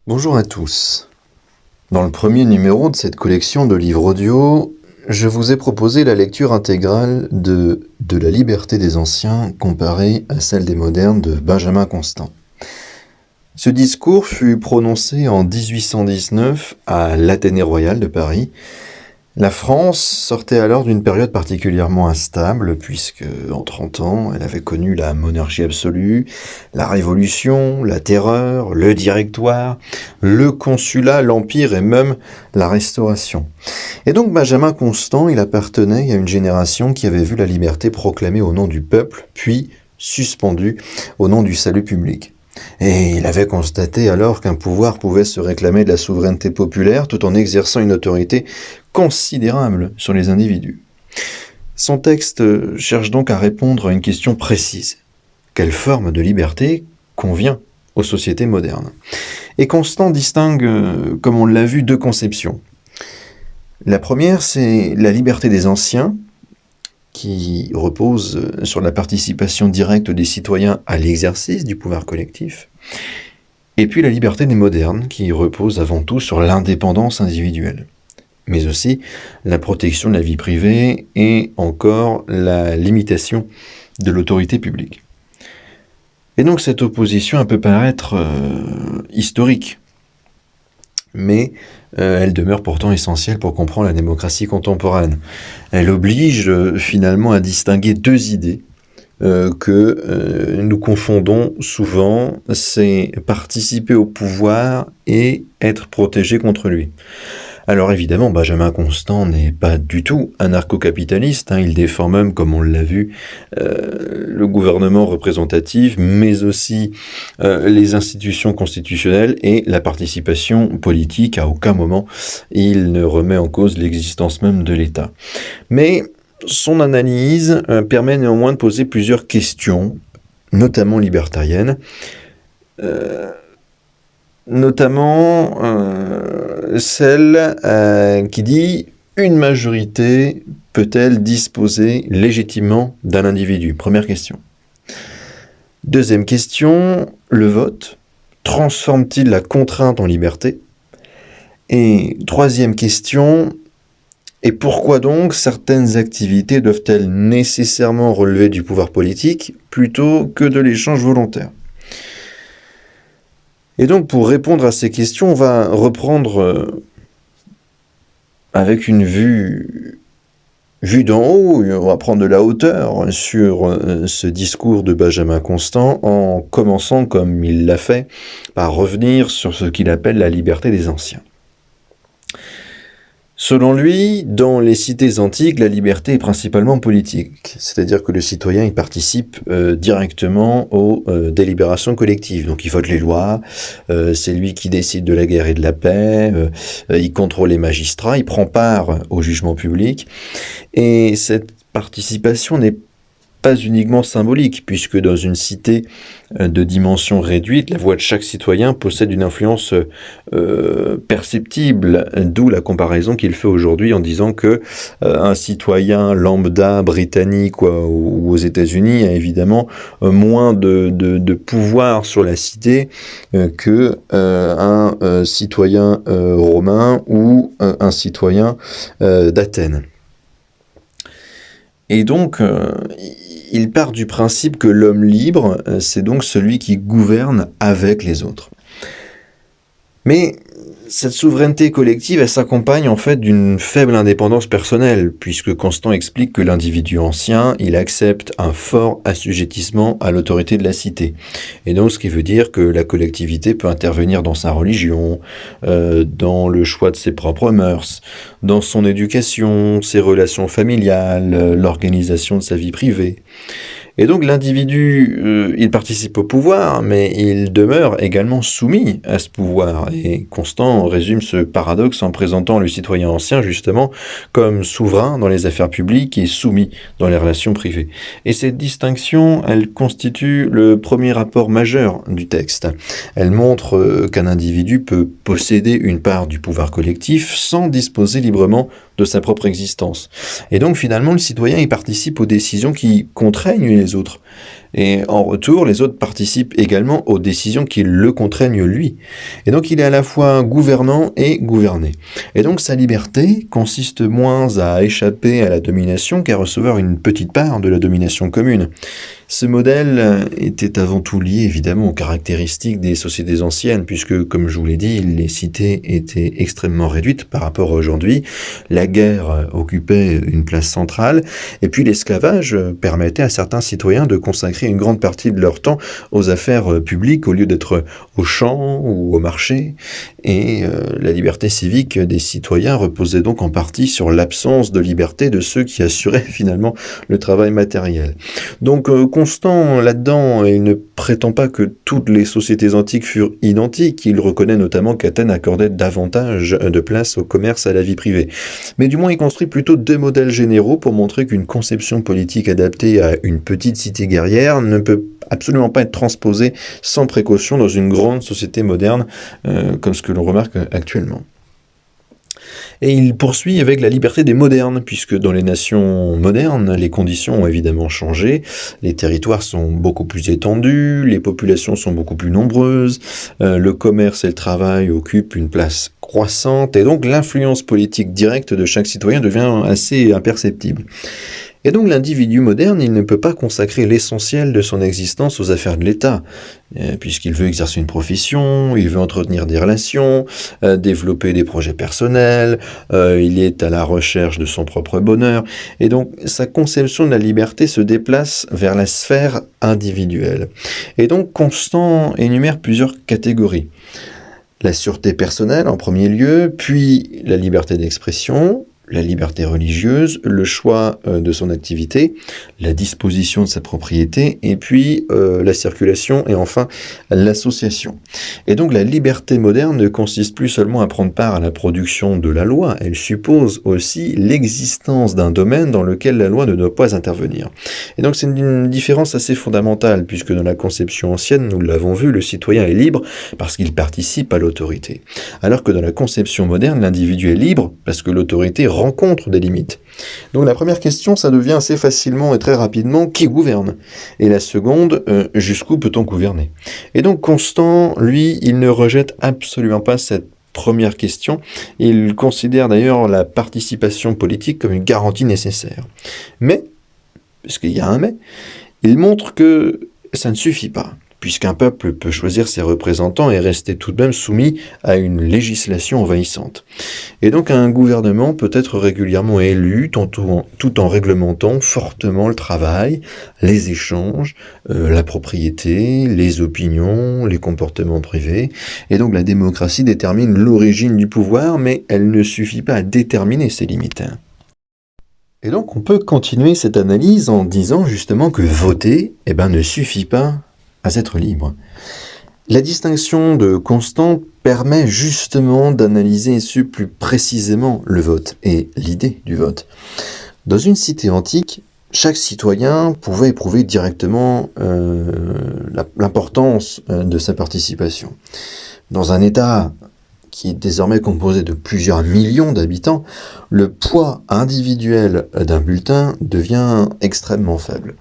Bonjour à tous. Dans le premier numéro de cette collection de livres audio, je vous ai proposé la lecture intégrale de la liberté des anciens comparée à celle des modernes de Benjamin Constant. Ce discours fut prononcé en 1819 à l'Athénée royal de Paris. La France sortait alors d'une période particulièrement instable, puisque en 30 ans, elle avait connu la monarchie absolue, la Révolution, la Terreur, le Directoire, le Consulat, l'Empire et même la Restauration. Et donc Benjamin Constant, il appartenait à une génération qui avait vu la liberté proclamée au nom du peuple, puis suspendue au nom du salut public. Et il avait constaté alors qu'un pouvoir pouvait se réclamer de la souveraineté populaire tout en exerçant une autorité considérable sur les individus. Son texte cherche donc à répondre à une question précise. Quelle forme de liberté convient aux sociétés modernes ? Et Constant distingue, comme on l'a vu, deux conceptions. La première, c'est la liberté des anciens, qui repose sur la participation directe des citoyens à l'exercice du pouvoir collectif, et puis la liberté des modernes, qui repose avant tout sur l'indépendance individuelle, mais aussi la protection de la vie privée et encore la limitation de l'autorité publique. Et donc cette opposition peut paraître historique, mais elle demeure pourtant essentielle pour comprendre la démocratie contemporaine. Elle oblige finalement à distinguer deux idées que nous confondons souvent, c'est participer au pouvoir et être protégé contre lui. Alors évidemment, Benjamin Constant n'est pas du tout anarcho-capitaliste, il défend même, comme on l'a vu, le gouvernement représentatif, mais aussi les institutions constitutionnelles et la participation politique. À aucun moment, il ne remet en cause l'existence même de l'État. Mais son analyse permet néanmoins de poser plusieurs questions, notamment libertariennes, notamment celle qui dit « Une majorité peut-elle disposer légitimement d'un individu ?» Première question. Deuxième question, le vote transforme-t-il la contrainte en liberté ? Et troisième question, et pourquoi donc certaines activités doivent-elles nécessairement relever du pouvoir politique plutôt que de l'échange volontaire ? Et donc pour répondre à ces questions, on va reprendre avec une vue d'en haut, on va prendre de la hauteur sur ce discours de Benjamin Constant en commençant, comme il l'a fait, par revenir sur ce qu'il appelle la liberté des anciens. Selon lui, dans les cités antiques, la liberté est principalement politique, c'est-à-dire que le citoyen il participe directement aux délibérations collectives. Donc il vote les lois, c'est lui qui décide de la guerre et de la paix, il contrôle les magistrats, il prend part au jugement public. Et cette participation n'est pas uniquement symbolique, puisque dans une cité de dimension réduite, la voix de chaque citoyen possède une influence perceptible, d'où la comparaison qu'il fait aujourd'hui en disant que un citoyen lambda britannique ou aux États-Unis a évidemment moins de pouvoir sur la cité que un citoyen romain ou un citoyen d'Athènes. Et donc, il part du principe que l'homme libre, c'est donc celui qui gouverne avec les autres. Mais cette souveraineté collective, elle s'accompagne en fait d'une faible indépendance personnelle, puisque Constant explique que l'individu ancien, il accepte un fort assujettissement à l'autorité de la cité. Et donc, ce qui veut dire que la collectivité peut intervenir dans sa religion, dans le choix de ses propres mœurs, dans son éducation, ses relations familiales, l'organisation de sa vie privée. Et donc l'individu, il participe au pouvoir, mais il demeure également soumis à ce pouvoir. Et Constant résume ce paradoxe en présentant le citoyen ancien, justement, comme souverain dans les affaires publiques et soumis dans les relations privées. Et cette distinction, elle constitue le premier rapport majeur du texte. Elle montre qu'un individu peut posséder une part du pouvoir collectif sans disposer librement de sa propre existence. Et donc finalement, le citoyen, il participe aux décisions qui contraignent les autres. Et en retour, les autres participent également aux décisions qui le contraignent lui. Et donc il est à la fois gouvernant et gouverné. Et donc sa liberté consiste moins à échapper à la domination qu'à recevoir une petite part de la domination commune. Ce modèle était avant tout lié évidemment aux caractéristiques des sociétés anciennes, puisque, comme je vous l'ai dit, les cités étaient extrêmement réduites par rapport à aujourd'hui. La guerre occupait une place centrale, et puis l'esclavage permettait à certains citoyens de consacrer une grande partie de leur temps aux affaires publiques au lieu d'être au champ ou au marché. Et la liberté civique des citoyens reposait donc en partie sur l'absence de liberté de ceux qui assuraient finalement le travail matériel. Donc Constant, là-dedans, il ne prétend pas que toutes les sociétés antiques furent identiques. Il reconnaît notamment qu'Athènes accordait davantage de place au commerce et à la vie privée. Mais du moins, il construit plutôt deux modèles généraux pour montrer qu'une conception politique adaptée à une petite cité guerrière ne peut absolument pas être transposée sans précaution dans une grande société moderne, comme ce que l'on remarque actuellement. Et il poursuit avec la liberté des modernes, puisque dans les nations modernes, les conditions ont évidemment changé, les territoires sont beaucoup plus étendus, les populations sont beaucoup plus nombreuses, le commerce et le travail occupent une place croissante, et donc l'influence politique directe de chaque citoyen devient assez imperceptible. Et donc l'individu moderne, il ne peut pas consacrer l'essentiel de son existence aux affaires de l'État, puisqu'il veut exercer une profession, il veut entretenir des relations, développer des projets personnels, il est à la recherche de son propre bonheur, et donc sa conception de la liberté se déplace vers la sphère individuelle. Et donc Constant énumère plusieurs catégories. La sûreté personnelle en premier lieu, puis la liberté d'expression, la liberté religieuse, le choix de son activité, la disposition de sa propriété, et puis la circulation, et enfin l'association. Et donc la liberté moderne ne consiste plus seulement à prendre part à la production de la loi, elle suppose aussi l'existence d'un domaine dans lequel la loi ne doit pas intervenir. Et donc c'est une différence assez fondamentale, puisque dans la conception ancienne, nous l'avons vu, le citoyen est libre parce qu'il participe à l'autorité. Alors que dans la conception moderne, l'individu est libre parce que l'autorité rencontre des limites. Donc la première question, ça devient assez facilement et très rapidement, qui gouverne? Et la seconde, jusqu'où peut-on gouverner? Et donc Constant, lui, il ne rejette absolument pas cette première question. Il considère d'ailleurs la participation politique comme une garantie nécessaire. Mais, parce qu'il y a un mais, il montre que ça ne suffit pas, puisqu'un peuple peut choisir ses représentants et rester tout de même soumis à une législation envahissante. Et donc un gouvernement peut être régulièrement élu tout en réglementant fortement le travail, les échanges, la propriété, les opinions, les comportements privés. Et donc la démocratie détermine l'origine du pouvoir, mais elle ne suffit pas à déterminer ses limites. Et donc on peut continuer cette analyse en disant justement que voter, ne suffit pas à être libre. La distinction de Constant permet justement d'analyser plus précisément le vote et l'idée du vote. Dans une cité antique, chaque citoyen pouvait éprouver directement l'importance de sa participation. Dans un État qui est désormais composé de plusieurs millions d'habitants, le poids individuel d'un bulletin devient extrêmement faible.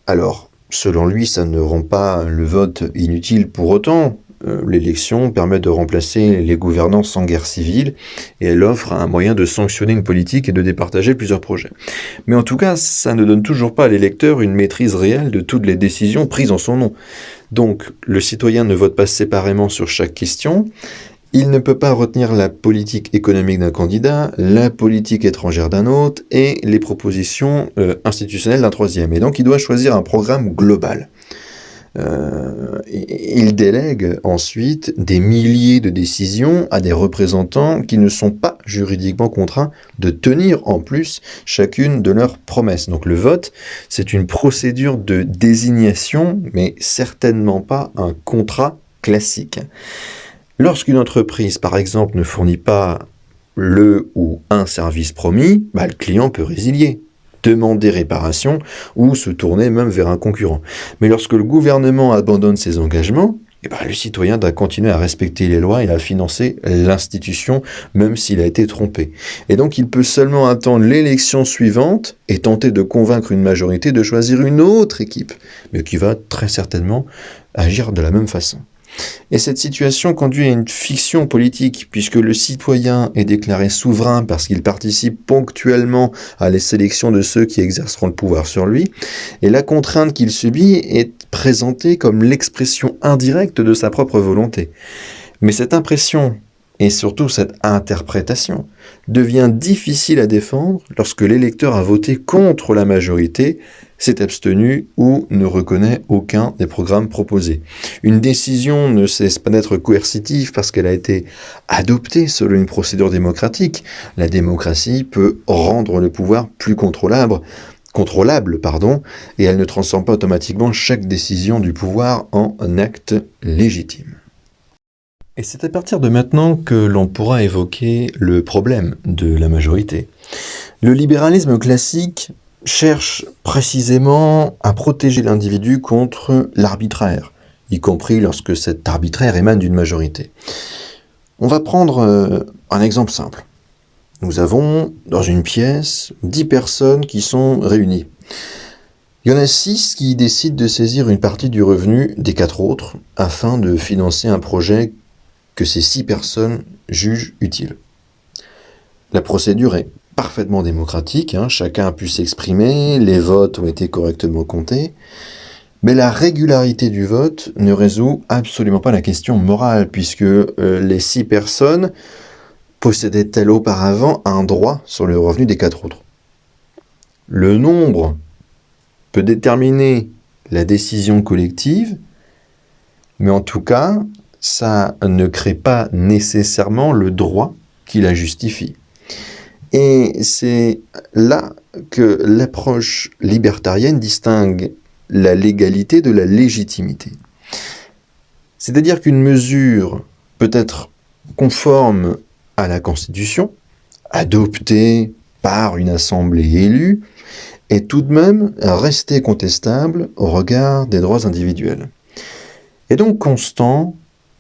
Alors, selon lui, ça ne rend pas le vote inutile pour autant. L'élection permet de remplacer les gouvernants sans guerre civile et elle offre un moyen de sanctionner une politique et de départager plusieurs projets. Mais en tout cas, ça ne donne toujours pas à l'électeur une maîtrise réelle de toutes les décisions prises en son nom. Donc, le citoyen ne vote pas séparément sur chaque question. Il ne peut pas retenir la politique économique d'un candidat, la politique étrangère d'un autre et les propositions institutionnelles d'un troisième. Et donc il doit choisir un programme global. Il délègue ensuite des milliers de décisions à des représentants qui ne sont pas juridiquement contraints de tenir en plus chacune de leurs promesses. Donc le vote, c'est une procédure de désignation, mais certainement pas un contrat classique. Lorsqu'une entreprise, par exemple, ne fournit pas le ou un service promis, le client peut résilier, demander réparation ou se tourner même vers un concurrent. Mais lorsque le gouvernement abandonne ses engagements, le citoyen doit continuer à respecter les lois et à financer l'institution, même s'il a été trompé. Et donc il peut seulement attendre l'élection suivante et tenter de convaincre une majorité de choisir une autre équipe, mais qui va très certainement agir de la même façon. Et cette situation conduit à une fiction politique, puisque le citoyen est déclaré souverain parce qu'il participe ponctuellement à les sélections de ceux qui exerceront le pouvoir sur lui, et la contrainte qu'il subit est présentée comme l'expression indirecte de sa propre volonté. Mais cette impression, et surtout cette interprétation, devient difficile à défendre lorsque l'électeur a voté contre la majorité, s'est abstenu ou ne reconnaît aucun des programmes proposés. Une décision ne cesse pas d'être coercitive parce qu'elle a été adoptée selon une procédure démocratique. La démocratie peut rendre le pouvoir plus contrôlable, et elle ne transforme pas automatiquement chaque décision du pouvoir en un acte légitime. Et c'est à partir de maintenant que l'on pourra évoquer le problème de la majorité. Le libéralisme classique cherche précisément à protéger l'individu contre l'arbitraire, y compris lorsque cet arbitraire émane d'une majorité. On va prendre un exemple simple. Nous avons dans une pièce 10 personnes qui sont réunies. Il y en a 6 qui décident de saisir une partie du revenu des 4 autres afin de financer un projet que ces 6 personnes jugent utile. La procédure est parfaitement démocratique, chacun a pu s'exprimer, les votes ont été correctement comptés, mais la régularité du vote ne résout absolument pas la question morale, puisque les 6 personnes possédaient-elles auparavant un droit sur le revenu des 4 autres. Le nombre peut déterminer la décision collective, mais en tout cas, ça ne crée pas nécessairement le droit qui la justifie. Et c'est là que l'approche libertarienne distingue la légalité de la légitimité. C'est-à-dire qu'une mesure peut être conforme à la Constitution, adoptée par une assemblée élue, et tout de même rester contestable au regard des droits individuels. Et donc Constant,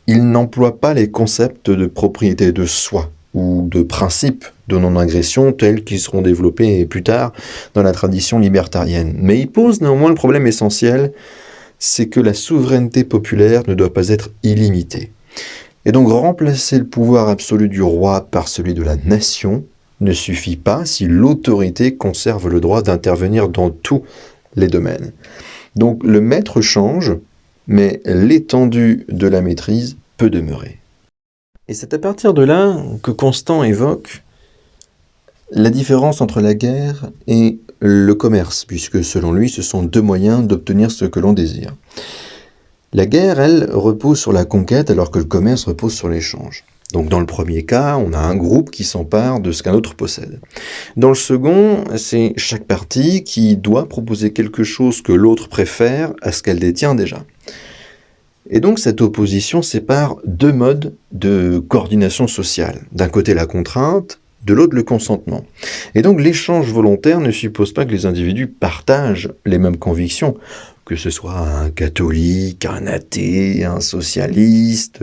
il n'emploie pas les concepts de propriété de soi ou de principe de non-agression tels qu'ils seront développés plus tard dans la tradition libertarienne. Mais il pose néanmoins le problème essentiel, c'est que la souveraineté populaire ne doit pas être illimitée. Et donc remplacer le pouvoir absolu du roi par celui de la nation ne suffit pas si l'autorité conserve le droit d'intervenir dans tous les domaines. Donc le maître change, mais l'étendue de la maîtrise peut demeurer. Et c'est à partir de là que Constant évoque la différence entre la guerre et le commerce, puisque selon lui, ce sont 2 moyens d'obtenir ce que l'on désire. La guerre, elle, repose sur la conquête, alors que le commerce repose sur l'échange. Donc dans le premier cas, on a un groupe qui s'empare de ce qu'un autre possède. Dans le second, c'est chaque partie qui doit proposer quelque chose que l'autre préfère à ce qu'elle détient déjà. Et donc cette opposition sépare 2 modes de coordination sociale. D'un côté la contrainte, de l'autre le consentement. Et donc l'échange volontaire ne suppose pas que les individus partagent les mêmes convictions, que ce soit un catholique, un athée, un socialiste,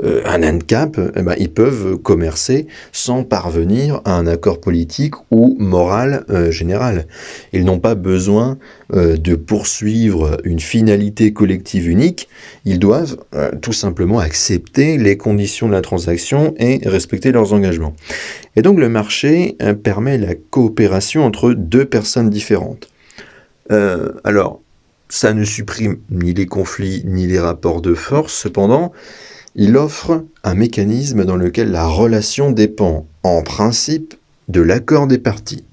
un ANCAP, ils peuvent commercer sans parvenir à un accord politique ou moral général. Ils n'ont pas besoin de poursuivre une finalité collective unique, ils doivent tout simplement accepter les conditions de la transaction et respecter leurs engagements. Et donc le marché permet la coopération entre 2 personnes différentes. Alors, ça ne supprime ni les conflits ni les rapports de force, cependant, il offre un mécanisme dans lequel la relation dépend, en principe, de l'accord des parties.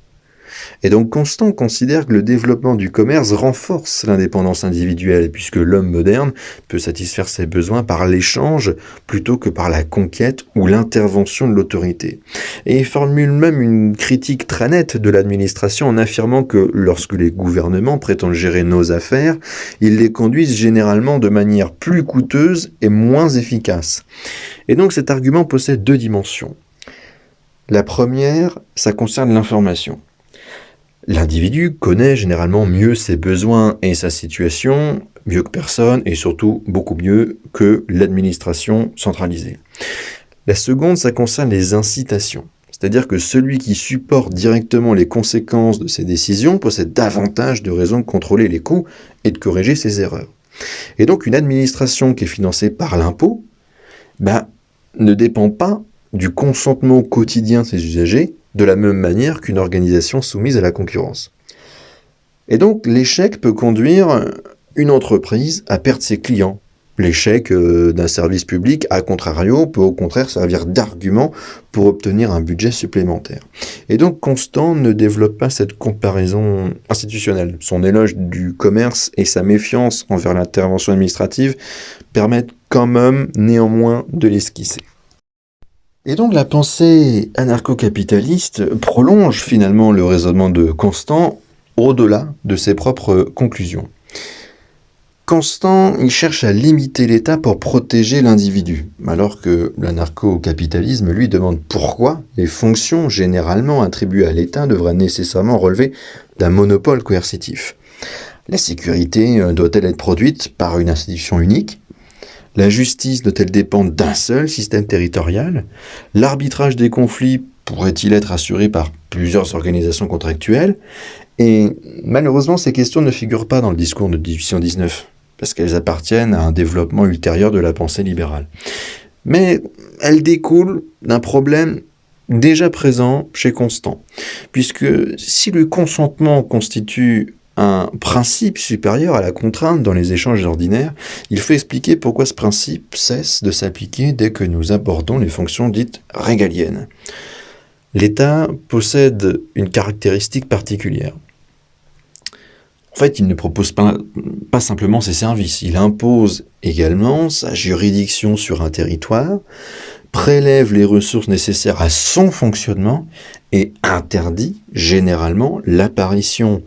Et donc Constant considère que le développement du commerce renforce l'indépendance individuelle, puisque l'homme moderne peut satisfaire ses besoins par l'échange plutôt que par la conquête ou l'intervention de l'autorité. Et il formule même une critique très nette de l'administration en affirmant que lorsque les gouvernements prétendent gérer nos affaires, ils les conduisent généralement de manière plus coûteuse et moins efficace. Et donc cet argument possède 2 dimensions. La première, ça concerne l'information. L'individu connaît généralement mieux ses besoins et sa situation mieux que personne et surtout beaucoup mieux que l'administration centralisée. La seconde, ça concerne les incitations. C'est-à-dire que celui qui supporte directement les conséquences de ses décisions possède davantage de raisons de contrôler les coûts et de corriger ses erreurs. Et donc une administration qui est financée par l'impôt ne dépend pas du consentement quotidien de ses usagers de la même manière qu'une organisation soumise à la concurrence. Et donc l'échec peut conduire une entreprise à perdre ses clients. L'échec d'un service public, à contrario, peut au contraire servir d'argument pour obtenir un budget supplémentaire. Et donc Constant ne développe pas cette comparaison institutionnelle. Son éloge du commerce et sa méfiance envers l'intervention administrative permettent quand même néanmoins de l'esquisser. Et donc la pensée anarcho-capitaliste prolonge finalement le raisonnement de Constant au-delà de ses propres conclusions. Constant, il cherche à limiter l'État pour protéger l'individu, alors que l'anarcho-capitalisme lui demande pourquoi les fonctions généralement attribuées à l'État devraient nécessairement relever d'un monopole coercitif. La sécurité doit-elle être produite par une institution unique ? La justice doit-elle dépendre d'un seul système territorial ? L'arbitrage des conflits pourrait-il être assuré par plusieurs organisations contractuelles ? Et malheureusement, ces questions ne figurent pas dans le discours de 1819, parce qu'elles appartiennent à un développement ultérieur de la pensée libérale. Mais elles découlent d'un problème déjà présent chez Constant, puisque si le consentement constitue un principe supérieur à la contrainte dans les échanges ordinaires, il faut expliquer pourquoi ce principe cesse de s'appliquer dès que nous abordons les fonctions dites régaliennes. L'État possède une caractéristique particulière. En fait, il ne propose pas simplement ses services, il impose également sa juridiction sur un territoire, prélève les ressources nécessaires à son fonctionnement et interdit généralement l'apparition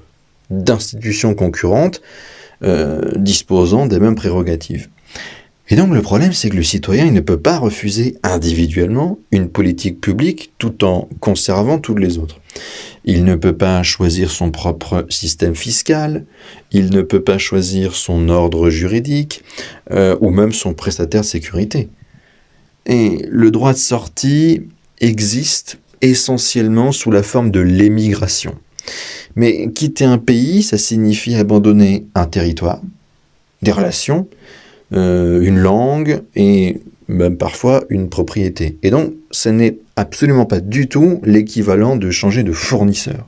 d'institutions concurrentes disposant des mêmes prérogatives. Et donc le problème, c'est que le citoyen il ne peut pas refuser individuellement une politique publique tout en conservant toutes les autres. Il ne peut pas choisir son propre système fiscal, il ne peut pas choisir son ordre juridique ou même son prestataire de sécurité. Et le droit de sortie existe essentiellement sous la forme de l'émigration. Mais quitter un pays, ça signifie abandonner un territoire, des relations, une langue et même parfois une propriété. Et donc, ce n'est absolument pas du tout l'équivalent de changer de fournisseur.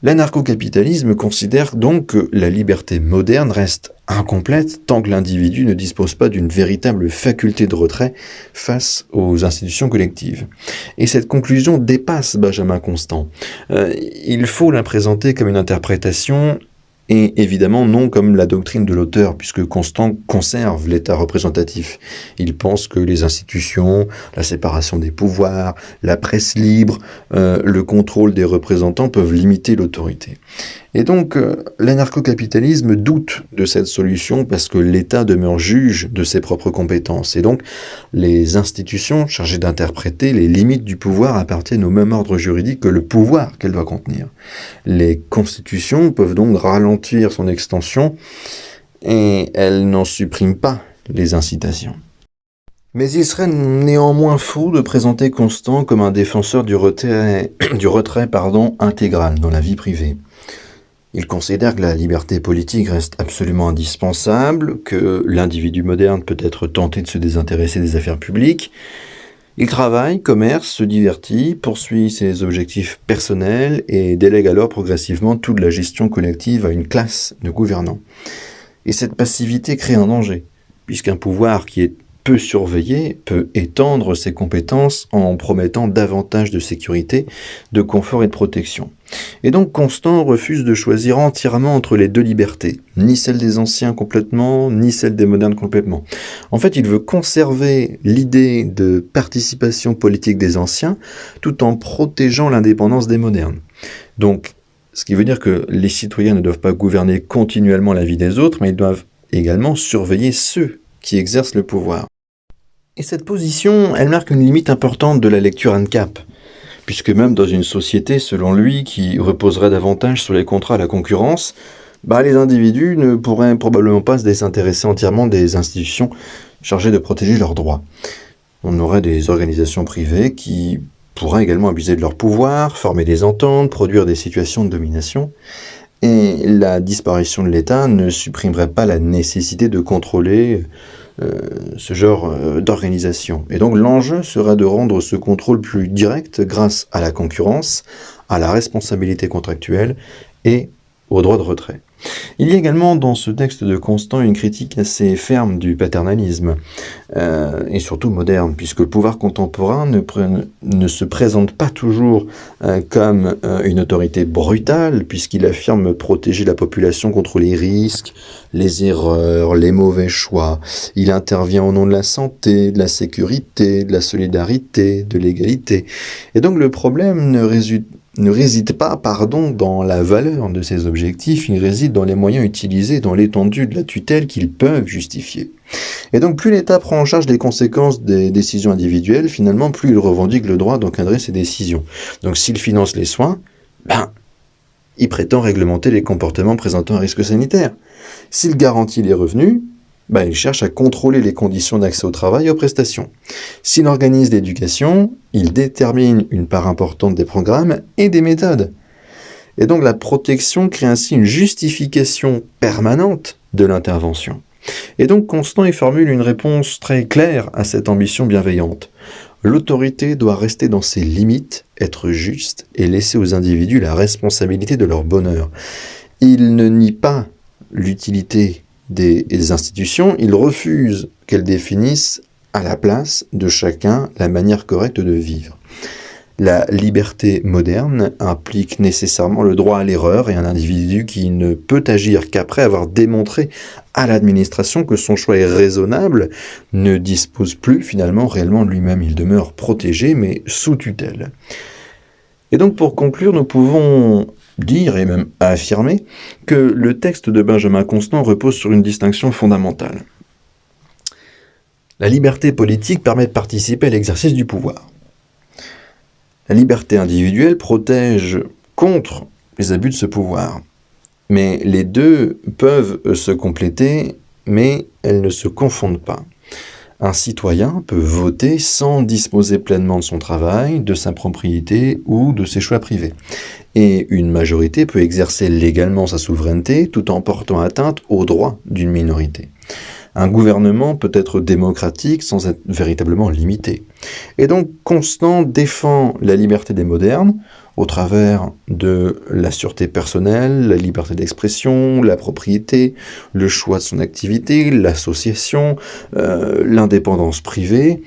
L'anarcho-capitalisme considère donc que la liberté moderne reste incomplète tant que l'individu ne dispose pas d'une véritable faculté de retrait face aux institutions collectives. Et cette conclusion dépasse Benjamin Constant. Il faut la présenter comme une interprétation et évidemment non comme la doctrine de l'auteur, puisque Constant conserve l'État représentatif. Il pense que les institutions, la séparation des pouvoirs, la presse libre, le contrôle des représentants peuvent limiter l'autorité. Et donc, l'anarcho-capitalisme doute de cette solution parce que l'État demeure juge de ses propres compétences. Et donc, les institutions chargées d'interpréter les limites du pouvoir appartiennent au même ordre juridique que le pouvoir qu'elle doit contenir. Les constitutions peuvent donc ralentir son extension et elles n'en suppriment pas les incitations. Mais il serait néanmoins faux de présenter Constant comme un défenseur du retrait intégral dans la vie privée. Il considère que la liberté politique reste absolument indispensable, que l'individu moderne peut être tenté de se désintéresser des affaires publiques. Il travaille, commerce, se divertit, poursuit ses objectifs personnels et délègue alors progressivement toute la gestion collective à une classe de gouvernants. Et cette passivité crée un danger, puisqu'un pouvoir qui est peu surveillé peut étendre ses compétences en promettant davantage de sécurité, de confort et de protection. Et donc Constant refuse de choisir entièrement entre les deux libertés, ni celle des anciens complètement, ni celle des modernes complètement. En fait, il veut conserver l'idée de participation politique des anciens, tout en protégeant l'indépendance des modernes. Donc, ce qui veut dire que les citoyens ne doivent pas gouverner continuellement la vie des autres, mais ils doivent également surveiller ceux qui exercent le pouvoir. Et cette position, elle marque une limite importante de la lecture ANCAP, puisque même dans une société, selon lui, qui reposerait davantage sur les contrats à la concurrence, Les individus ne pourraient probablement pas se désintéresser entièrement des institutions chargées de protéger leurs droits. On aurait des organisations privées qui pourraient également abuser de leur pouvoir, former des ententes, produire des situations de domination. Et la disparition de l'État ne supprimerait pas la nécessité de contrôler ce genre d'organisation. Et donc l'enjeu sera de rendre ce contrôle plus direct grâce à la concurrence, à la responsabilité contractuelle et au droit de retrait. Il y a également dans ce texte de Constant une critique assez ferme du paternalisme, et surtout moderne, puisque le pouvoir contemporain ne se présente pas toujours comme une autorité brutale, puisqu'il affirme protéger la population contre les risques, les erreurs, les mauvais choix. Il intervient au nom de la santé, de la sécurité, de la solidarité, de l'égalité. Et donc le problème ne réside pas dans la valeur de ces objectifs, il réside dans les moyens utilisés, dans l'étendue de la tutelle qu'ils peuvent justifier. Et donc plus l'État prend en charge les conséquences des décisions individuelles, finalement plus il revendique le droit d'encadrer ces décisions. Donc s'il finance les soins, il prétend réglementer les comportements présentant un risque sanitaire. S'il garantit les revenus, il cherche à contrôler les conditions d'accès au travail et aux prestations. S'il organise l'éducation, il détermine une part importante des programmes et des méthodes. Et donc la protection crée ainsi une justification permanente de l'intervention. Et donc Constant y formule une réponse très claire à cette ambition bienveillante. L'autorité doit rester dans ses limites, être juste et laisser aux individus la responsabilité de leur bonheur. Il ne nie pas l'utilité des institutions, il refuse qu'elles définissent à la place de chacun la manière correcte de vivre. La liberté moderne implique nécessairement le droit à l'erreur et un individu qui ne peut agir qu'après avoir démontré à l'administration que son choix est raisonnable ne dispose plus finalement réellement de lui-même. Il demeure protégé mais sous tutelle. Et donc pour conclure, nous pouvons dire et même affirmer que le texte de Benjamin Constant repose sur une distinction fondamentale. La liberté politique permet de participer à l'exercice du pouvoir. La liberté individuelle protège contre les abus de ce pouvoir. Mais les deux peuvent se compléter, mais elles ne se confondent pas. Un citoyen peut voter sans disposer pleinement de son travail, de sa propriété ou de ses choix privés. Et une majorité peut exercer légalement sa souveraineté tout en portant atteinte aux droits d'une minorité. Un gouvernement peut être démocratique sans être véritablement limité. Et donc Constant défend la liberté des modernes au travers de la sûreté personnelle, la liberté d'expression, la propriété, le choix de son activité, l'association, l'indépendance privée,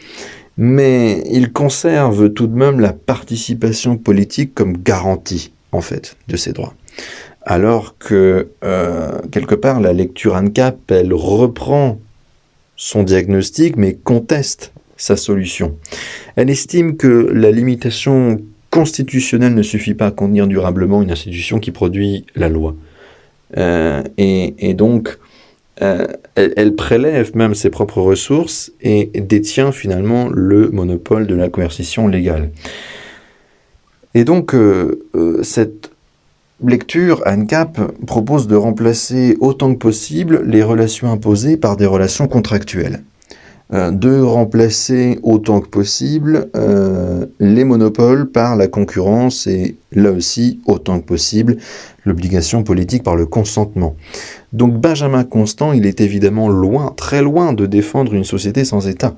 mais il conserve tout de même la participation politique comme garantie, en fait, de ces droits. Alors que, quelque part, la lecture ANCAP, elle reprend son diagnostic, mais conteste sa solution. Elle estime que la limitation constitutionnelle ne suffit pas à contenir durablement une institution qui produit la loi. Et donc, elle prélève même ses propres ressources et détient finalement le monopole de la coercition légale. Et donc, cette lecture ANCAP propose de remplacer autant que possible les relations imposées par des relations contractuelles. De remplacer autant que possible les monopoles par la concurrence et là aussi autant que possible l'obligation politique par le consentement. Donc Benjamin Constant, il est évidemment loin, très loin de défendre une société sans État.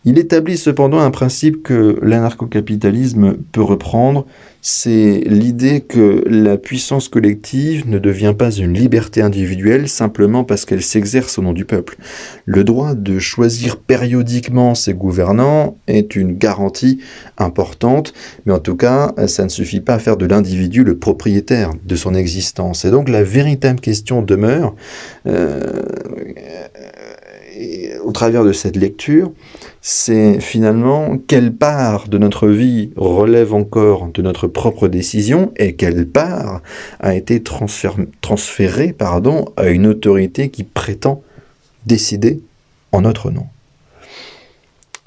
Il établit cependant un principe que l'anarcho-capitalisme peut reprendre, c'est l'idée que la puissance collective ne devient pas une liberté individuelle simplement parce qu'elle s'exerce au nom du peuple. Le droit de choisir périodiquement ses gouvernants est une garantie importante, mais en tout cas, ça ne suffit pas à faire de l'individu le propriétaire de son existence. Et donc la véritable question demeure, au travers de cette lecture, c'est finalement quelle part de notre vie relève encore de notre propre décision et quelle part a été transférée à une autorité qui prétend décider en notre nom.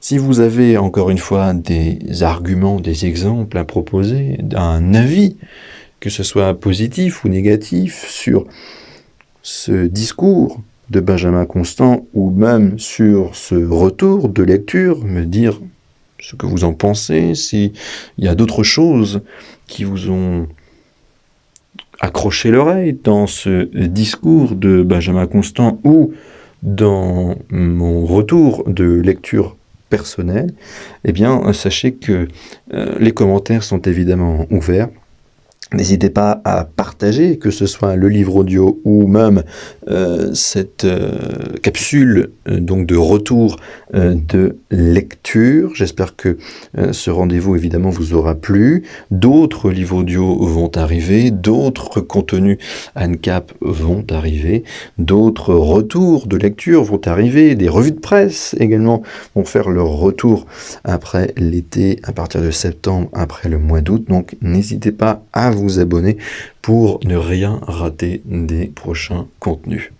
Si vous avez encore une fois des arguments, des exemples à proposer, un avis que ce soit positif ou négatif, sur ce discours de Benjamin Constant ou même sur ce retour de lecture, me dire ce que vous en pensez, s'il y a d'autres choses qui vous ont accroché l'oreille dans ce discours de Benjamin Constant ou dans mon retour de lecture personnelle, eh bien, sachez que les commentaires sont évidemment ouverts. N'hésitez pas à partager, que ce soit le livre audio ou même cette capsule donc de retour de lecture. J'espère que ce rendez-vous évidemment vous aura plu. D'autres livres audio vont arriver, d'autres contenus ANCAP vont arriver, d'autres retours de lecture vont arriver, des revues de presse également vont faire leur retour après l'été, à partir de septembre, après le mois d'août. Donc n'hésitez pas à vous abonner pour ne rien rater des prochains contenus.